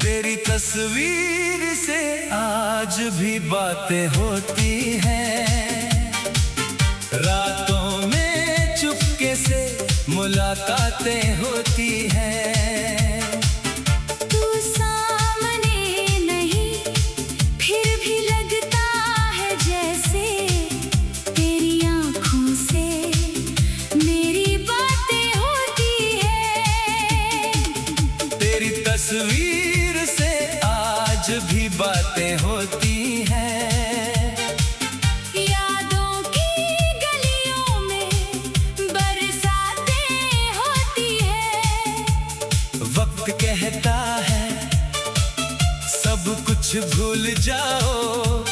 तेरी तस्वीर से आज भी बातें होती हैं, रातों में चुपके से मुलाकातें होती हैं। तू सामने नहीं फिर भी लगता है जैसे तेरी आँखों से मेरी बातें होती हैं। तेरी तस्वीर से आज भी बातें होती हैं, यादों की गलियों में बरसातें होती हैं। वक्त कहता है सब कुछ भूल जाओ,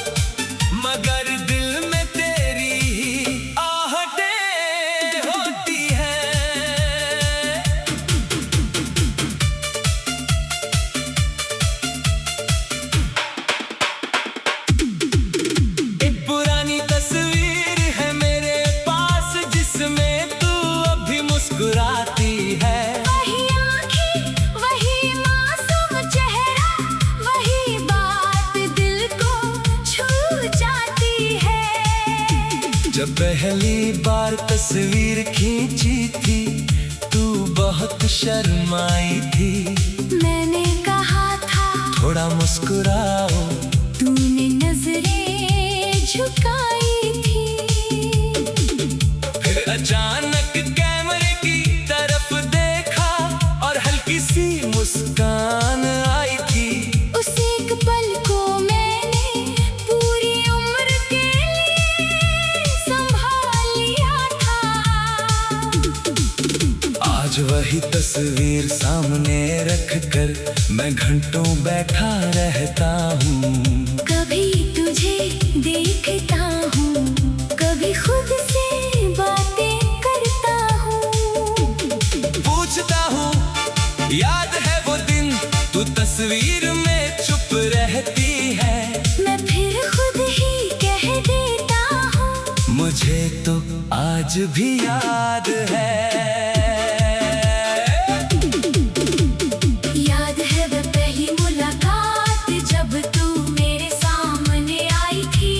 मगर दिल में तेरी ही आहटें होती हैं। एक पुरानी तस्वीर है मेरे पास जिसमें तू अभी मुस्कुराती है। वही आँखें, वही मासूम चेहरा, वही बात दिल को छू जाती है। जब पहली बार तस्वीर खींची थी तू बहुत शर्माई थी। मैंने कहा था थोड़ा मुस्कुराओ, तूने नजरें झुकाई थी। फिर अचानक कैमरे की तरफ देखा और हल्की सी मुस्कान आई थी। उस एक पल को मैंने पूरी उम्र के लिए संभाल लिया था। आज वही तस्वीर सामने रख कर मैं घंटों बैठा रहता हूँ। कभी तुझे देखता हूँ, कभी खुद से बातें करता हूँ। पूछता हूँ याद है वो दिन, तू तस्वीर में चुप रहती है। मैं फिर खुद ही कह देता हूँ, मुझे तो आज भी याद है। याद है वो पहली मुलाकात जब तू मेरे सामने आई थी।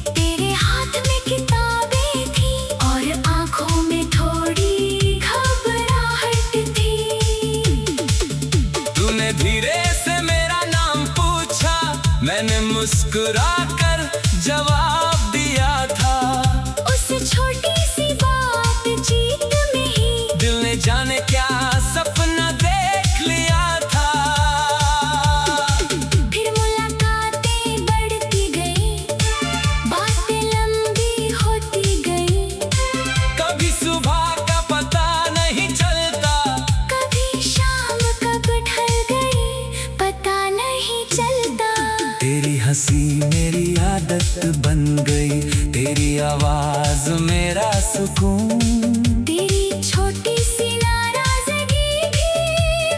तेरे हाथ में किताबें थी और आंखों में थोड़ी घबराहट थी। तूने धीरे से मेरा नाम पूछा, मैंने मुस्कुरा कर जवाब दिया था। उस छोटी सी बातचीत में ही दिल ने जाने क्या सपना देख लिया था। फिर मुलाकातें बढ़ती गई, बातें लंबी होती गई। कभी सुबह का पता नहीं चलता, कभी शाम कब ढल गई पता नहीं चलता। तेरी हंसी मेरी आदत बन गई, तेरी आवाज मेरा सुकून। तेरी छोटी सी नाराजगी भी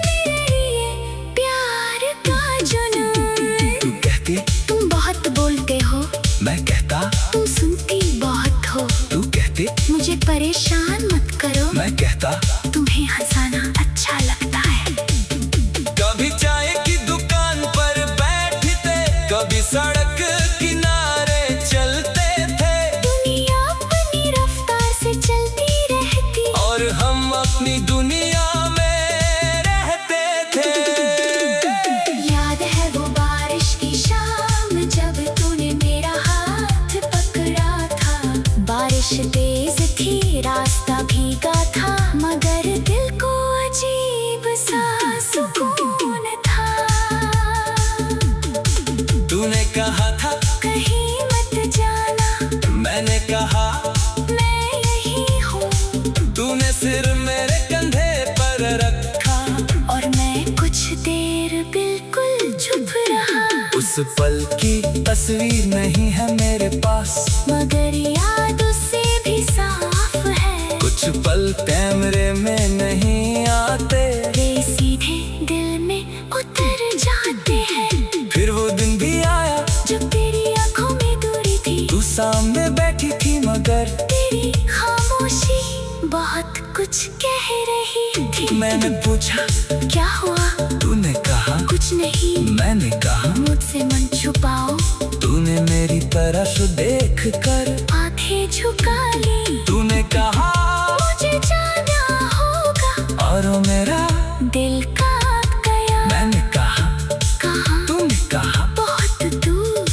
मेरे लिए प्यार का जुनून। तू कहती तुम बहुत बोलते हो, मैं कहता तुम सुनती बहुत हो। तू कहती मुझे परेशान मत करो, मैं कहता तुम्हें हंसाना अच्छा लगता है। कभी चाय की दुकान पर बैठते, कभी सड़क किनारे चलते थे। दुनिया अपनी रफ्तार से चलती रहती और हम अपनी दुनिया में रहते थे। याद है वो बारिश की शाम जब तूने मेरा हाथ पकड़ा था। बारिश तेज थी, रास्ता भीगा था, मगर दिल को अजीब सा सुकून था। तूने कहा था कहीं मत जाना, मैंने कहा मैं यही हूँ। तूने सिर मेरे कंधे पर रखा और मैं कुछ देर बिल्कुल चुप रहा। उस पल की तस्वीर नहीं है मेरे पास, मगर याद उससे भी सामने बैठी थी मगर तेरी खामोशी बहुत कुछ कह रही थी। मैंने पूछा क्या हुआ? तूने कहा कुछ नहीं। मैंने कहा मुझसे मन छुपाओ। तूने मेरी तरफ देख कर आंखें झुका ली। तूने कहा मुझे जाना होगा और वो मेरा दिल कांप गया। मैंने कहा कहाँ? तूने कहा बहुत दूर।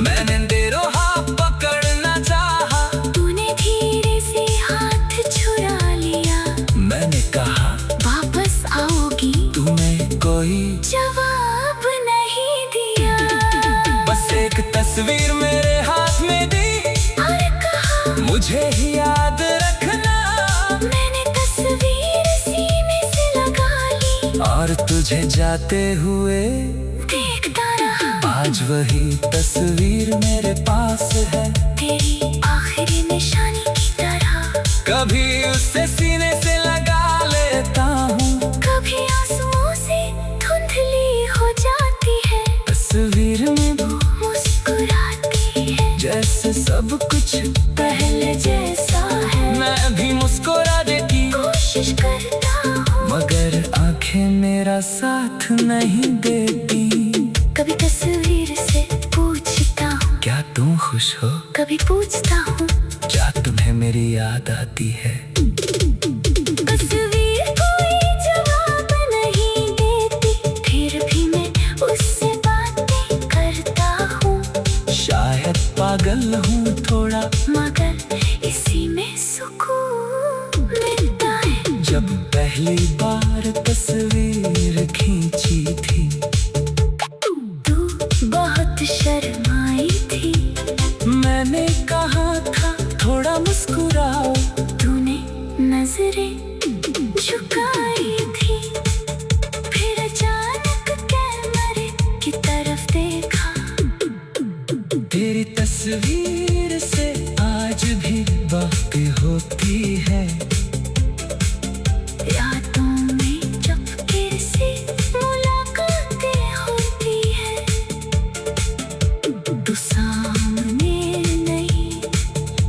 मैंने तेरो हाथ पकड़ना चाहा। तूने धीरे से हाथ छुड़ा लिया। मैंने कहा वापस आओगी? तूने कोई जवाब नहीं दिया। बस एक तस्वीर मेरे हाथ में दी और कहा मुझे ही याद रखना। मैंने तस्वीर सीने से लगा ली और तुझे जाते हुए देखता रहा। आज वही तस्वीर मेरे पास है तेरी आखिरी निशानी की तरह। कभी उससे सीने से लगा लेता हूँ कभी आंसुओं से धुंधली हो जाती है। तस्वीर में वो मुस्कुराती है जैसे सब कुछ पहले जैसा है। मैं भी मुस्कुराने की कोशिश करता हूँ मगर आंखें मेरा साथ नहीं देती। कभी तस्वीर से पूछता हूँ क्या तुम खुश हो? कभी पूछता हूँ क्या तुम्हें मेरी याद आती है? तस्वीर कोई जवाब नहीं देती। फिर भी मैं उससे बातें करता हूँ। शायद पागल हूँ थोड़ा मगर इसी में सुकून मिलता है। जब पहली बार तस्वीर खींची थी तू बहुत शर्माई थी। मैंने कहा था थोड़ा मुस्कुराओ। तूने नजरें झुकाई थी। फिर अचानक कैमरे की तरफ देखा। तेरी तस्वीर से आज भी बातें होती है। यादों में चुपके से मुलाकातें होती है। तू सामने नहीं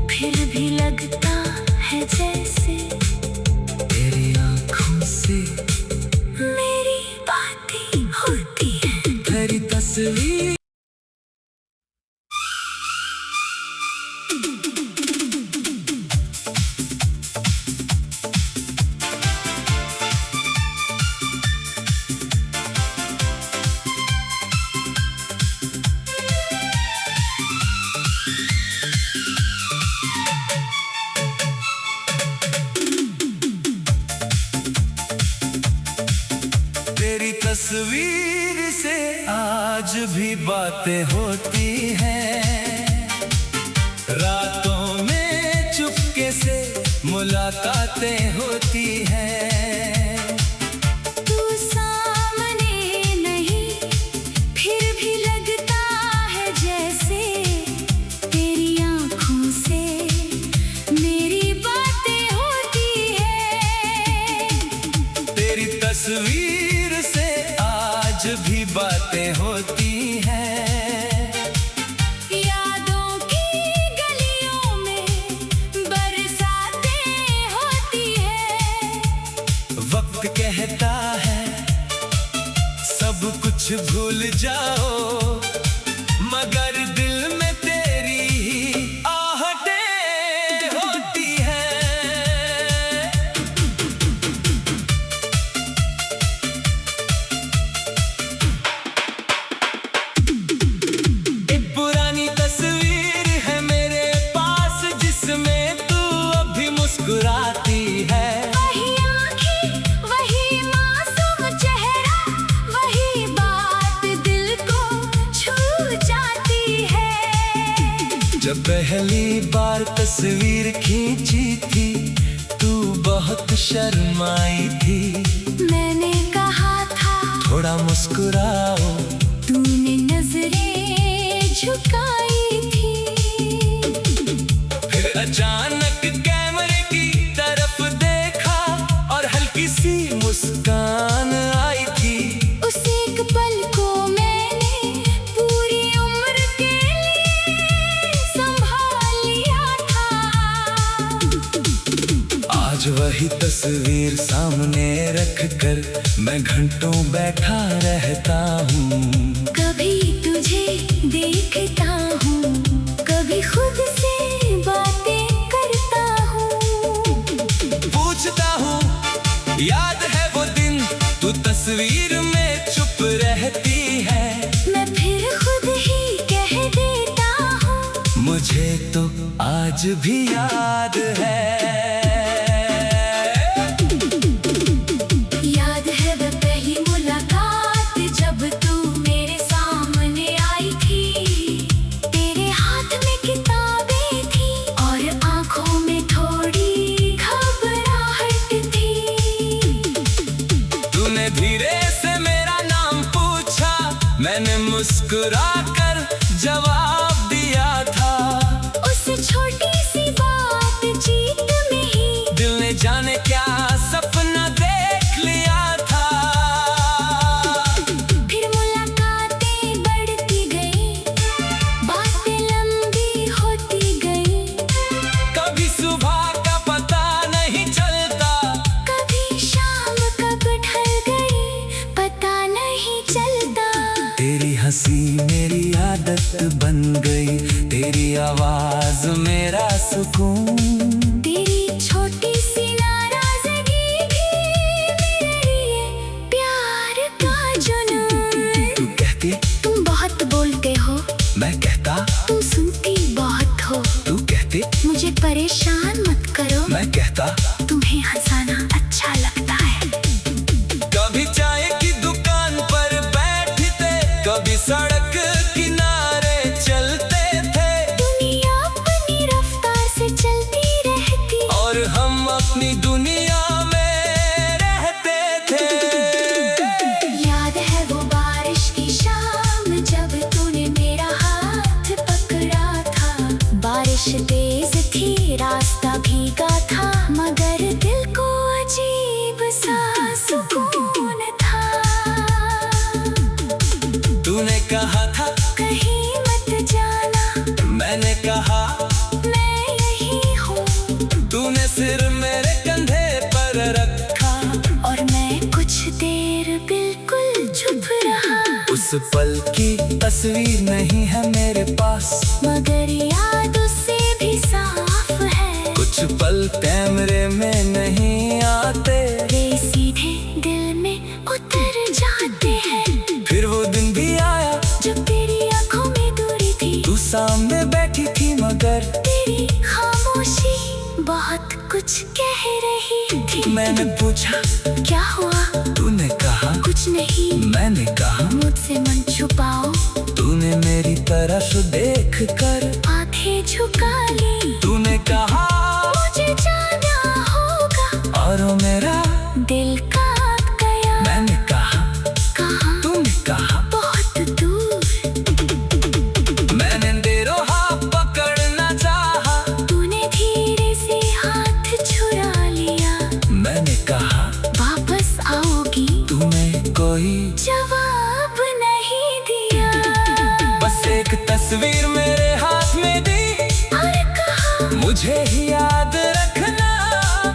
फिर भी लगता है जैसे तेरी आंखों से मेरी बातें होती है। तेरी तस्वीर तेरी तस्वीर से आज भी बातें होती हैं। रातों में चुपके से मुलाकातें होती हैं। तू सामने नहीं फिर भी लगता है जैसे तेरी आंखों से मेरी बातें होती है। तेरी तस्वीर से आज भी बातें होती हैं। यादों की गलियों में बरसातें होती है। वक्त कहता है सब कुछ भूल जाओ मगर दिल में तेरी ही आहटें होती हैं। एक पुरानी तस्वीर है मेरे पास जिसमें तू अभी मुस्कुराती है। वही आँखें, वही मासूम चेहरा, वही बात दिल को छू जाती है। जब पहली बार तस्वीर खींची थी तू बहुत शर्माई थी। मैंने कहा था थोड़ा मुस्कुराओ। तूने नजरें झुकाई थी। फिर अचानक कैमरे की तरफ देखा और हल्की सी मुस्कान आई थी। उस एक पल को मैंने पूरी उम्र के लिए वही तस्वीर सामने रख कर मैं घंटों बैठा रहता हूँ। कभी तुझे देखता हूँ, कभी खुद से बातें करता हूँ। पूछता हूँ याद है वो दिन, तू तस्वीर में चुप रहती है। मैं फिर खुद ही कह देता हूँ, मुझे तो आज भी याद है। याद है वो पहली मुलाकात जब तू मेरे सामने आई थी। तेरे हाथ में किताबें थी और आंखों में थोड़ी घबराहट थी। तूने धीरे से मेरा नाम पूछा, मैंने मुस्कुरा कर जवाब दिया था। उस छोटी सी बातचीत में ही दिल ने जाने क्या सपना देख लिया था। फिर मुलाकातें बढ़ती गई, बातें लंबी होती गई। कभी सुबह का पता नहीं चलता, कभी शाम कब ढल गई पता नहीं चलता। तेरी हंसी मेरी आदत बन गई, तेरी आवाज मेरा सुकून। तेरी छोटी सी नाराजगी भी मेरे लिए प्यार का जुनून। तू कहती तुम बहुत बोलते हो, मैं कहता तुम सुनती बहुत हो। तू कहती मुझे परेशान मत करो, मैं कहता तुम्हें हंसाना अच्छा लगता है। कभी चाय की दुकान पर बैठते, कभी सड़क किनारे चलते थे। दुनिया अपनी रफ्तार से चलती रहती और हम अपनी दुनिया में रहते थे। याद है वो बारिश की शाम जब तूने मेरा हाथ पकड़ा था। बारिश तेज थी, रास्ता भीगा था, मगर दिल को अजीब सा सुकून था। तूने कहा था कहीं मत जाना, मैंने कहा मैं यही हूँ। तूने सिर मेरे कंधे पर रखा, और मैं कुछ देर बिल्कुल चुप रहा। उस पल की तस्वीर नहीं है मेरे पास, मगर याद उससे भी साफ है। कुछ पल कैमरे में नहीं आते, वे सीधे दिल में उतर जाते हैं। फिर वो दिन भी आया जब तेरी आंखों में दूरी थी, तू सामने बैठी थी, मगर तेरी खामोशी बहुत कुछ कह रही थी। मैंने पूछा क्या हुआ? तूने कहा कुछ नहीं। मैंने कहा मुझसे मन छुपाओ, तूने मेरी तरफ देख कर आंखें झुका ली। तूने कहा मुझे जाना होगा, और वो मेरा दिल कांप गया। मैंने कहा कहाँ? तूने कहा बहुत दूर। मैंने तेरो हाथ पकड़ना चाहा, तूने धीरे से हाथ छुड़ा लिया। मैंने कहा वापस आओगी? तूने कोई जवाब नहीं दिया। बस एक तस्वीर मेरे हाथ में दी, और कहा मुझे ही याद रखना।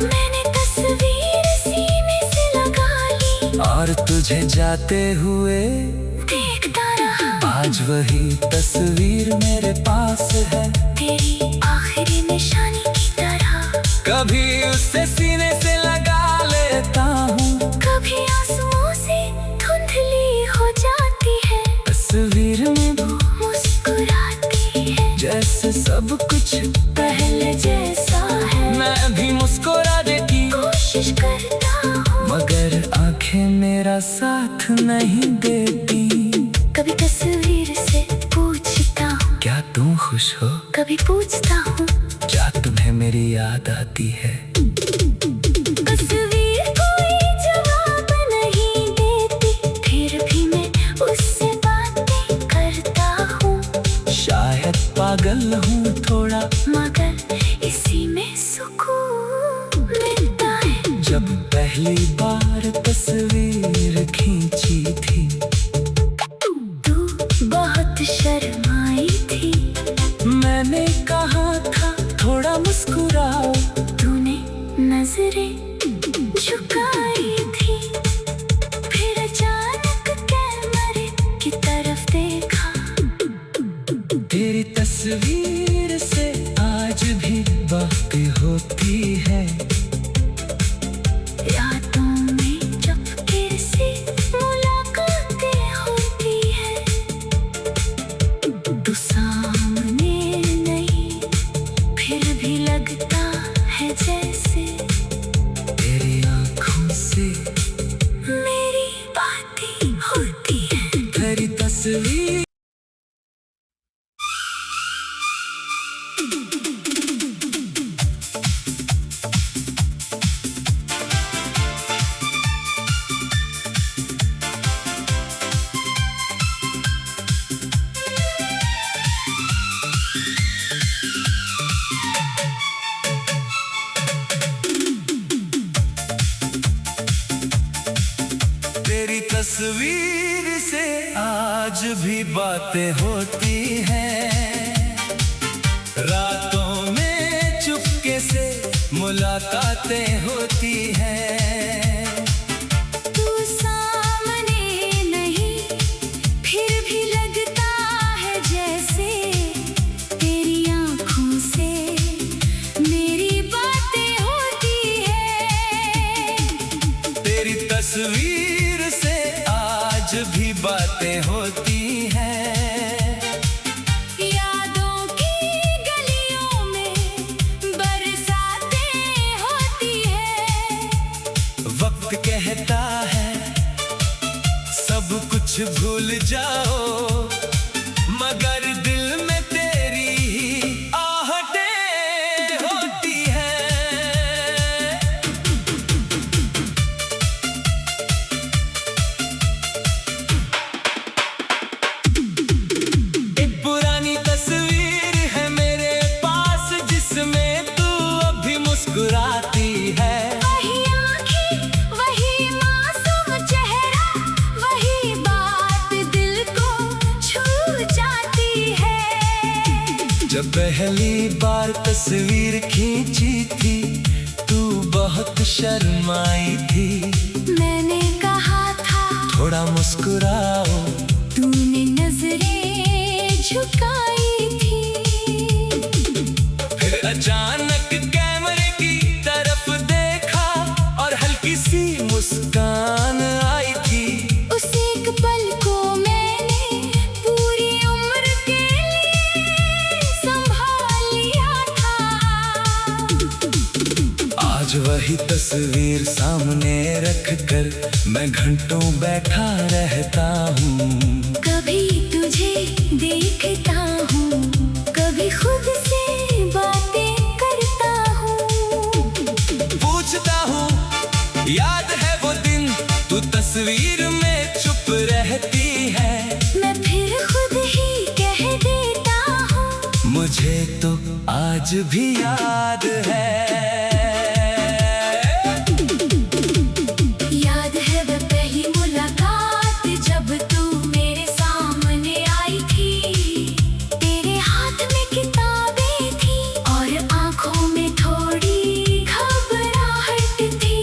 मैंने तस्वीर सीने से लगा ली, और तुझे जाते हुए देखता रहा। आज वही तस्वीर मेरे पास है, तेरी आखिरी निशानी की तरह। कभी उससे सीने से लगा लेता हूँ। कभी आंसुओं से धुंधली हो जाती है, तस्वीर में वो मुस्कुराती है। जैसे सब कुछ पहले जैसा है, मैं भी मुस्कुरा देती, कोशिश करता हूँ, मगर आंखें मेरा साथ नहीं देती। कभी तस्वीर से पूछता हूँ, क्या तुम खुश हो? कभी पूछता हूँ, क्या तुम्हें मेरी याद आती है? तस्वीर कोई जवाब नहीं देती, फिर भी मैं उससे बातें करता हूँ। शायद पागल हूँ थोड़ा, मगर इसी में सुकून मिलता है। जब पहली बार तस्वीर खींची थी, तू बहुत शर्माई थी। मैंने कहा था थोड़ा मुस्कुराओ, तूने नजरें झुकाई थी, फिर अचानक कैमरे की तरफ देखा। तेरी तस्वीर से आज भी बातें होती है, यादों में चुपके से मुलाकातें होती है। तू सामने नहीं, फिर भी लगता है जैसे तेरी आँखों से मेरी बातें होती है। तेरी तस्वीर तेरी तस्वीर से आज भी बातें होती हैं, रातों में चुपके से मुलाकातें होती हैं। तू सामने नहीं, फिर भी लगता है जैसे तेरी आँखों से मेरी बातें होती है। तेरी तस्वीर से आज भी बातें होती हैं, यादों की गलियों में बरसातें होती है। वक्त कहता है सब कुछ भूल जाओ, मगर दिल में तेरी ही आहटें होती हैं। एक पुरानी तस्वीर है मेरे पास, जिसमें तू अभी मुस्कुराती है। वही आँखें, वही मासूम चेहरा, वही बात दिल को छू जाती है। जब पहली बार तस्वीर खींची थी, तू बहुत शर्माई थी। मैंने कहा था थोड़ा मुस्कुराओ, तूने नजरें झुकाई थी। फिर अचानक कैमरे की तरफ देखा और हल्की सी मुस्कान आई थी। उस एक पल को मैंने पूरी उम्र के लिए संभाल लिया था। आज वही तस्वीर सामने रख कर मैं घंटों बैठा रहता हूँ। कभी तुझे देखता हूँ, कभी खुद से बातें करता हूँ। पूछता हूँ याद है वो दिन, तू तस्वीर में चुप रहती है। मैं फिर खुद ही कह देता हूँ, मुझे तो आज भी याद है। याद है वो पहली मुलाकात जब तू मेरे सामने आई थी। तेरे हाथ में किताबें थी और आंखों में थोड़ी घबराहट थी।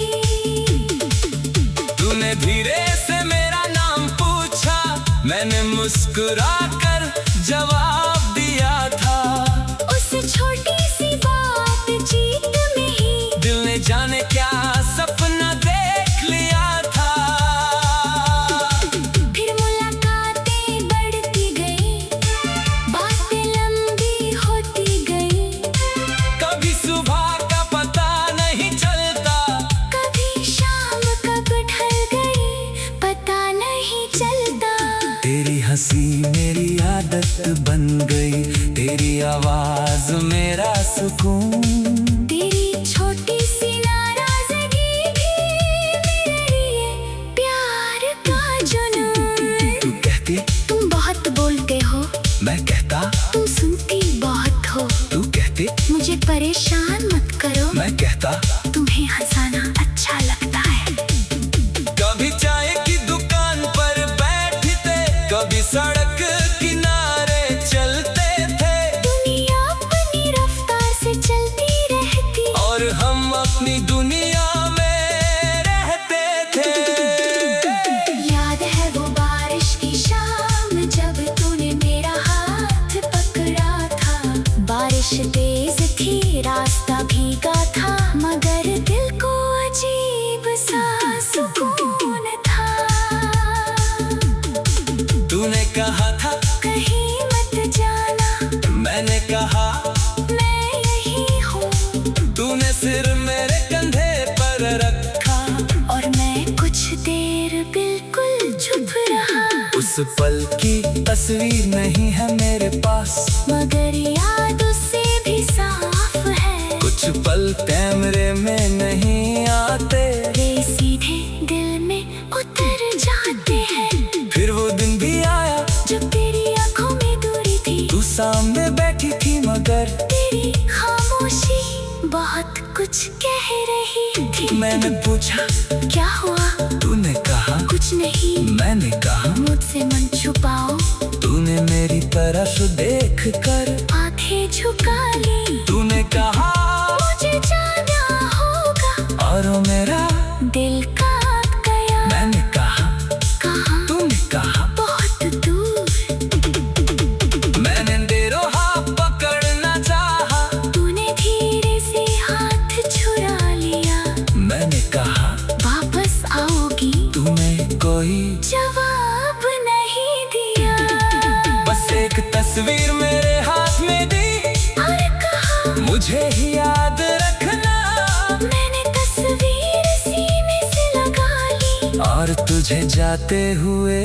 तूने धीरे से मेरा नाम पूछा, मैंने मुस्कुरा कर जवाब दिया था। उस छोटी सी बातचीत में ही दिल ने जाने क्या सपना देख लिया था। फिर मुलाकातें बढ़ती गई, बातें लंबी होती गई। कभी सुबह का पता नहीं चलता, कभी शाम कब ढल गई पता नहीं चलता। तेरी हंसी मेरी आदत बन गई, तेरी आवाज मेरा सुकून। तेरी छोटी सी नाराजगी भी मेरे लिए प्यार का जुनून। तू कहती तुम बहुत बोलते हो, मैं कहता तुम सुनती बहुत हो। तू कहती मुझे परेशान मत करो, मैं कहता तुम्हें हंसाना अच्छा लगता है। कभी चाय की दुकान पर बैठते, कभी सड़क किनारे चलते थे। दुनिया अपनी रफ्तार से चलती रहती और हम अपनी दुनिया में बारिश तेज थी, रास्ता भीगा था, मगर दिल को अजीब सा सुकून था। तूने कहा था कहीं मत जाना, मैंने कहा मैं यही हूँ, तूने सिर मेरे कंधे पर रखा और मैं कुछ देर बिल्कुल चुप रहा। उस पल की तस्वीर नहीं है मेरे पास, मगर याद उससे भी साफ है। कुछ पल कैमरे में नहीं आते, वे सीधे दिल में उतर जाते हैं। फिर वो दिन भी आया जब तेरी आंखों में दूरी थी, तू सामने बैठी थी, मगर तेरी खामोशी बहुत कुछ कह रही थी। मैंने पूछा क्या हुआ? तूने कहा कुछ नहीं। मैंने कहा मुझसे मन छुपाओ। तूने मेरी तरफ देख कर आंखें झुका ली। तूने कहा मुझे जाना होगा, और वो मेरा दिल कांप गया। मैंने कहा कहाँ? तूने कहा बहुत दूर। मैंने तेरा हाथ पकड़ना चाहा, तूने धीरे से हाथ छुड़ा लिया। मैंने कहा वापस आओगी? तूने कोई जवाब नहीं दिया। बस एक तस्वीर मेरे हाथ में दी और कहा मुझे ही याद रखना। मैंने तस्वीर सीने से लगा ली और तुझे जाते हुए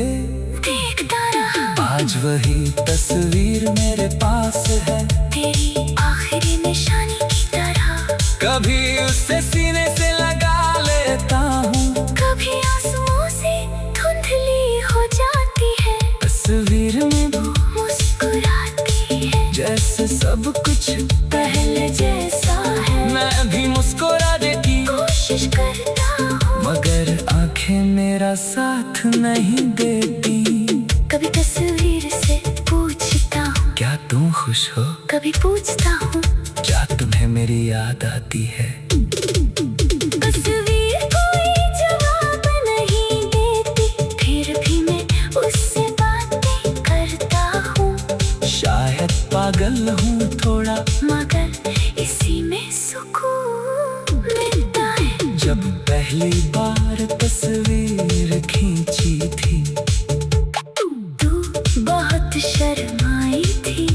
देखता रहा। आज वही तस्वीर मेरे पास है, तेरी आखिरी निशानी की तरह। कभी उससे सीने से लगा लेता हूँ, कभी आंसुओं से धुंधली हो जाती है। तस्वीर में वो मुस्कुराती है जैसे सब कुछ पहले जैसा है। मैं भी मुस्कुराने की कोशिश करता हूँ, मगर आंखें मेरा साथ नहीं देती। कभी तस्वीर से पूछता हूँ, क्या तुम खुश हो? कभी पूछता हूँ, क्या तुम्हें मेरी याद आती है? तस्वीर कोई जवाब नहीं देती, फिर भी मैं उससे बातें करता हूँ। शायद पागल हूँ थोड़ा, मगर इसी में सुकून मिलता है। जब पहली बार तस्वीर खींची थी तू बहुत शर्माई थी।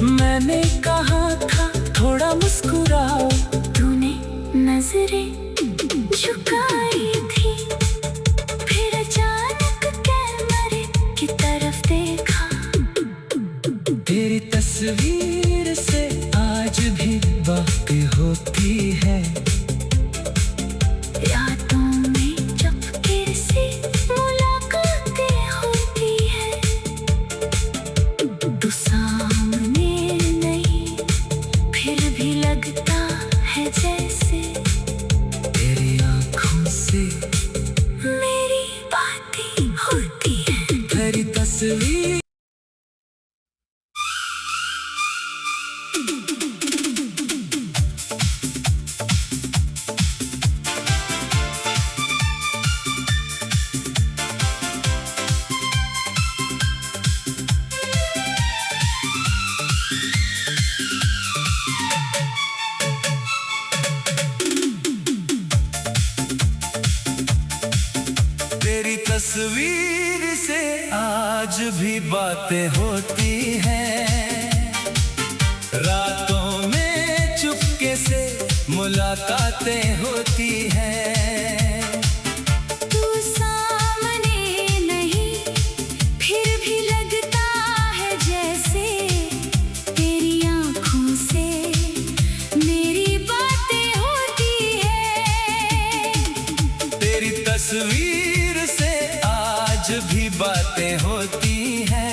मैंने कहा था थोड़ा मुस्कुराओ, तूने नजरें झुकाई थी। फिर अचानक कैमरे की तरफ देखा। तेरी तस्वीर से आज भी बातें होती है, रातों में चुपके से मुलाकातें होती है। तू सामने नहीं, फिर भी लगता है जैसे तेरी आंखों से मेरी बातें होती है। तेरी तस्वीर तेरी तस्वीर से आज भी बातें होती हैं, रातों में चुपके से मुलाकातें होती हैं। तू सामने नहीं, फिर भी लगता है जैसे तेरी आंखों से मेरी बातें होती है। तेरी तस्वीर से आज भी बातें होती हैं।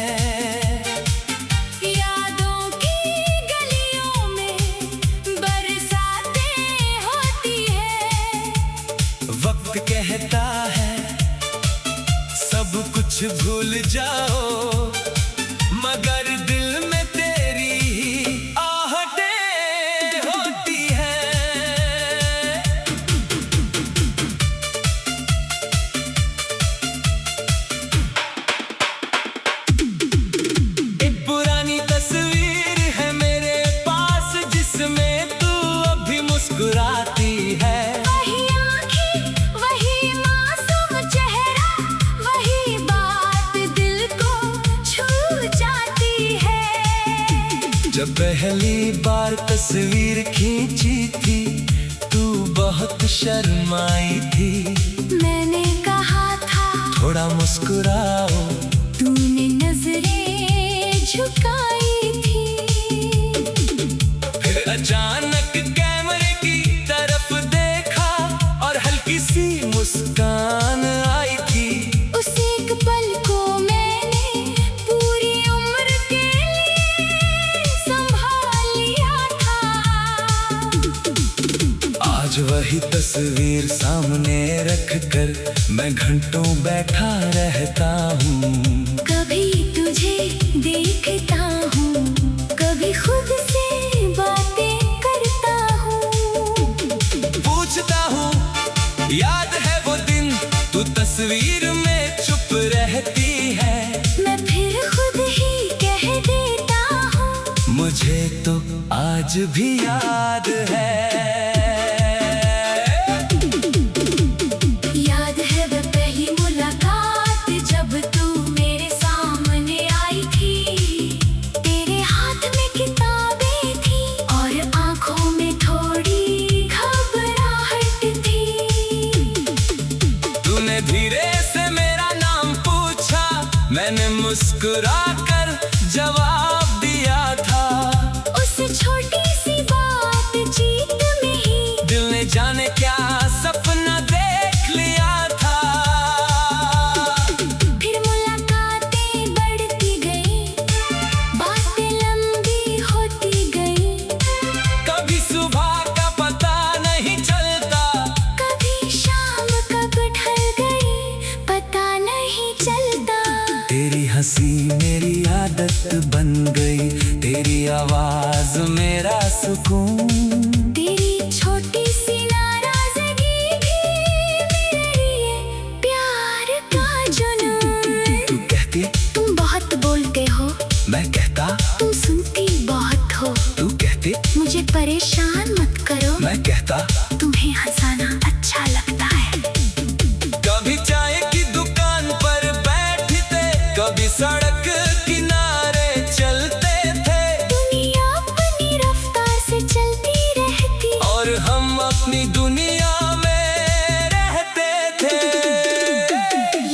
यादों की गलियों में बरसातें होती है। वक्त कहता है सब कुछ भूल जाओ, मगर दिल में तेरी ही आहटें होती हैं। एक पुरानी तस्वीर है मेरे पास, जब पहली बार तस्वीर खींची थी तू बहुत शर्माई थी। मैंने कहा था थोड़ा मुस्कुराओ, तूने नजरें झुकाई थी। फिर अचानक कैमरे की तरफ देखा और हल्की सी मुस्कान आई थी। उस एक पल को मैंने पूरी उम्र के लिए संभाल लिया था। आज वही तस्वीर सामने रख कर मैं घंटों बैठा रहता हूँ। कभी तुझे देखता हूँ, कभी खुद से बातें करता हूँ। पूछता हूँ याद है वो दिन, तू तस्वीर में चुप रहती है। मैं फिर खुद ही कह देता हूँ, मुझे तो आज भी याद है। याद है वो पहली मुलाकात जब तू मेरे सामने आई थी। तेरे हाथ में किताबें थी और आंखों में थोड़ी घबराहट थी। तूने धीरे से मेरा नाम पूछा, मैंने मुस्कुरा कर जवाब दिया था। उस छोटी सी बातचीत में ही दिल ने जाने क्या सपना देख लिया था। फिर मुलाकातें बढ़ती गई, बातें लंबी होती गई। कभी सुबह का पता नहीं चलता, कभी शाम कब ढल गई पता नहीं चलता। तेरी हंसी मेरी आदत बन गई, तेरी आवाज मेरा सुकून। तेरी छोटी सी नाराजगी भी मेरे लिए प्यार का जुनून। तू कहती तुम बहुत बोलते हो, मैं कहता तुम सुनती बहुत हो। तू कहती मुझे परेशान मत करो, मैं कहता तुम्हें हंसाना अच्छा लगता है। कभी चाय की दुकान पर बैठते, कभी सड़क किनारे चलते थे। दुनिया अपनी रफ्तार से चलती रहती और हम अपनी दुनिया में रहते थे।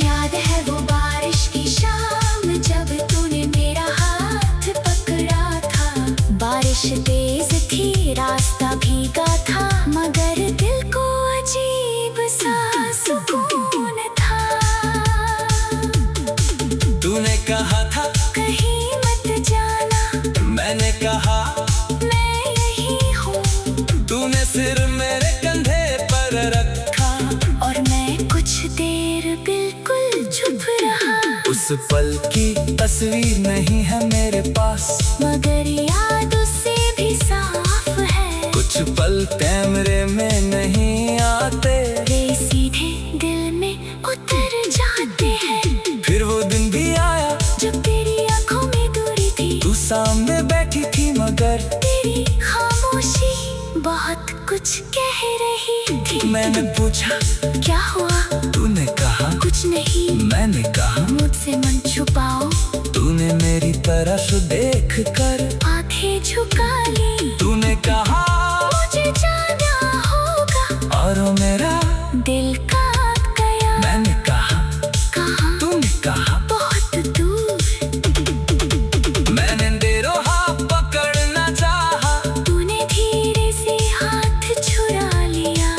याद है वो बारिश की शाम जब तूने मेरा हाथ पकड़ा था। बारिश तेज थी, रास्ता भीगा था, मगर दिल को अजीब सा सुकून था। तूने कहा था कहीं मत जाना, मैंने कहा मैं यही हूँ। तूने सिर मेरे कंधे पर रखा और मैं कुछ देर बिल्कुल चुप रहा। उस पल की तस्वीर नहीं है मेरे पास, मगर याद उससे भी साफ है। कुछ पल कैमरे में नहीं आते, वे सीधे दिल में उतर जाते हैं। फिर वो दिन भी आया जब तेरी आंखों में दूरी थी, तू सामने बैठी थी, मगर तेरी खामोशी बहुत कुछ कह रही थी। मैंने पूछा क्या हुआ? तूने कहा कुछ नहीं। मैंने कहा मुझसे मन छुपाओ, तूने मेरी तरफ देख कर आंखें झुका ली। तूने कहा मुझे जाना होगा और वो मेरा दिल कांप गया। मैंने कहा कहाँ? तूने कहा बहुत दूर। मैंने देरो हाथ पकड़ना चाहा, तूने धीरे से हाथ छुड़ा लिया।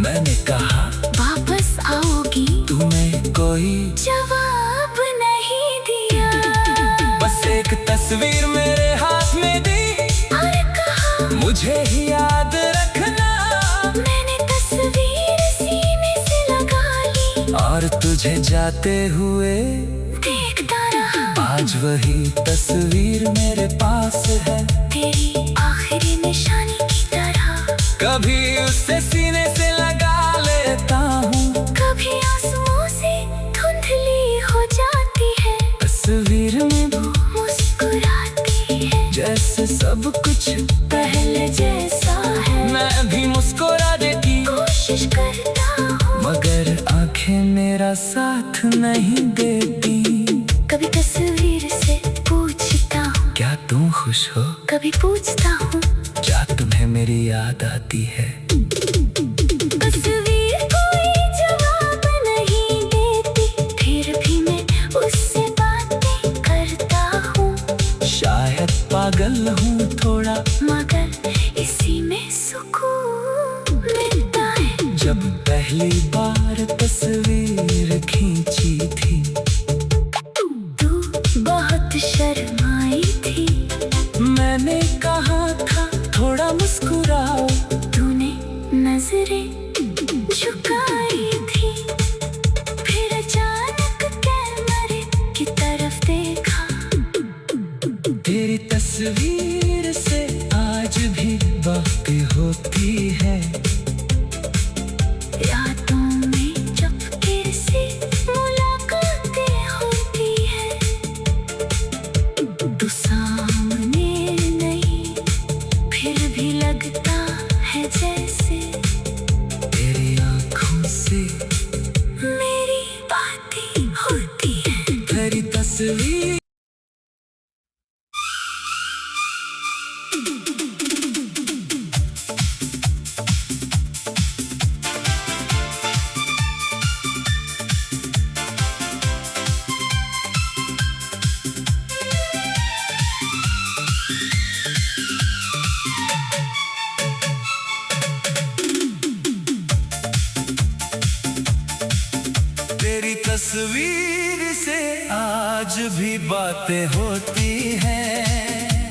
मैंने कहा वापस आओगी? तूने कोई जवाब नहीं दिया। बस एक तस्वीर मेरे हाथ में दी और कहा मुझे ही याद रखना। मैंने तस्वीर सीने से लगा ली और तुझे जाते हुए देखता रहा। आज वही तस्वीर मेरे पास है, तेरी आखिरी निशानी की तरह। कभी उससे सीने से लगा लेता हूँ, कभी आंसुओं से धुंधली हो जाती है। तस्वीर में वो मुस्कुराती है जैसे सब कुछ पहले जैसा है। मैं भी मुस्कुराने की कोशिश करता हूँ, मगर आंखें मेरा साथ नहीं देती। कभी तस्वीर से पूछता हूँ क्या तुम खुश हो? कभी पूछता हूँ क्या तुम्हें मेरी याद आती है? तस्वीर कोई जवाब नहीं देती, फिर भी मैं उससे बातें करता हूँ। शायद पागल हूँ थोड़ा, मगर इसी में सुकून मिलता है। जब पहली बार तस्वीर खींची थी, तू बहुत शर्माई थी। मैंने कहा था थोड़ा मुस्कुराओ, तूने नजरें झुकाई थी। फिर अचानक कैमरे की तरफ देखा। तेरी तस्वीर से आज भी बातें होती है। रातों में चुपके से मुलाकातें होती है। तू सामने नहीं, फिर भी लगता है जैसे तेरी आँखों से मेरी बातें होती है। तेरी तस्वीर तेरी तस्वीर से आज भी बातें होती हैं।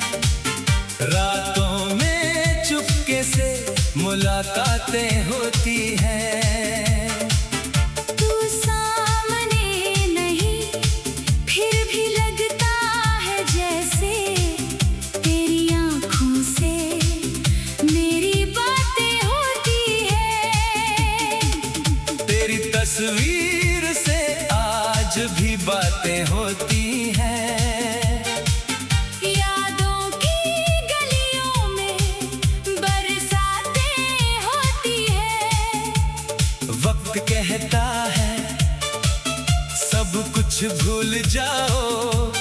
रातों में चुपके से मुलाकातें होती हैं। तू सामने नहीं, फिर भी लगता है जैसे तेरी आँखों से मेरी बातें होती है। तेरी तस्वीर से आज भी बातें होती हैं। यादों की गलियों में बरसातें होती है। वक्त कहता है सब कुछ भूल जाओ,